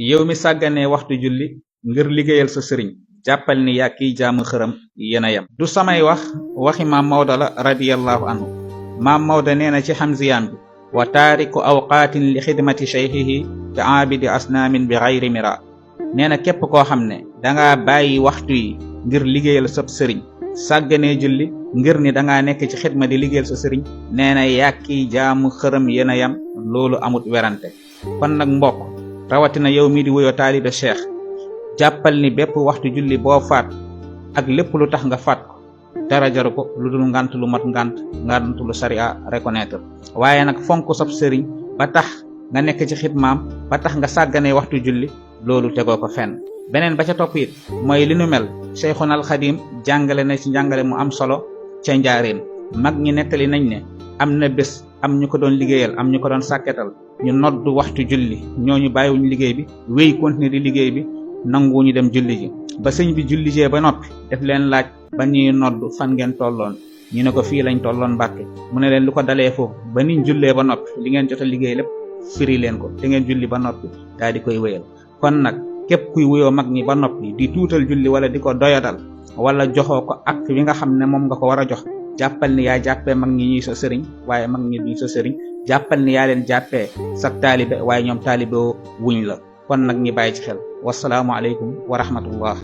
yow mi sàgganee waxtu julli ngir liggéeyal sa sëriñ jàppal ni yaa kiy jaamu xërëm yéen a yem. du samay waxi maam Maodo la radiyallahu anhu. maam Maodo nee na ci xamziyaan bi wa taariku awqaatin li xidmati cheikhihi ka aabidi asnaamin bi xayri mira. nee na képp koo xam ne danga bàyyi waxtu yi ngir liggéeyal sab sëriñ sàgganee julli ngir ni danga nekk ci xidma di liggéeyal sa sëriñ nee na yaa kiy jaamu xërëm yéen a yem. loolu amut werante. kon nag mbokk rawatina yow mii di wuyoo taalibe cheikh jàppal ni bépp waxtu julli boo faat ak lépp lu tax nga faat ko dara jaru ko lu dul ngant lu mat ngant lu sariya reconnaître. waaye nag fonk sab sëriñ ba tax nga nekk ci xidmaam ba tax nga sàgganee waxtu julli loolu tegoo ko fenn. beneen ba ca topp it mooy li nu mel Cheikhuna al Xadim jàngale na ci njàngale mu am solo ca njaareem. mag ñi nettali nañ ne am na bés am ñu ko doon liggéeyal am ñu ko doon sàkketal ñu noddu waxtu julli ñooñu bàyyiwuñu liggéey bi wéy continuer di liggéey bi nanguwuñu dem julli ji ba sëñ bi julli jee ba noppi def leen laaj ba ñuy noddu fan ngeen tolloon ñu ne ko fii lañ tolloon Mbàkke. mu ne leen lu ko dalee foofu ba niñ jullee ba noppi li ngeen jot a liggéey lépp firi leen ko te ngeen julli ba noppi daal di koy wéyal. kon nag képp kuy wuyoo mag ñi ba noppi di tuutal julli wala di ko doyadal wala joxoo ko ak wi nga xam ne moom nga ko war a jox jàppal ni yaa jàppee mag ñi ñuy sa sëriñ waaye mag ñi duñ sa sëriñ. jàppal ni yaa leen jàppee sa taalibe waaye ñoom taalibe wuñ la. kon nag ñi bàyyi ci xel wasalaamu aleykum wa rahmatullah.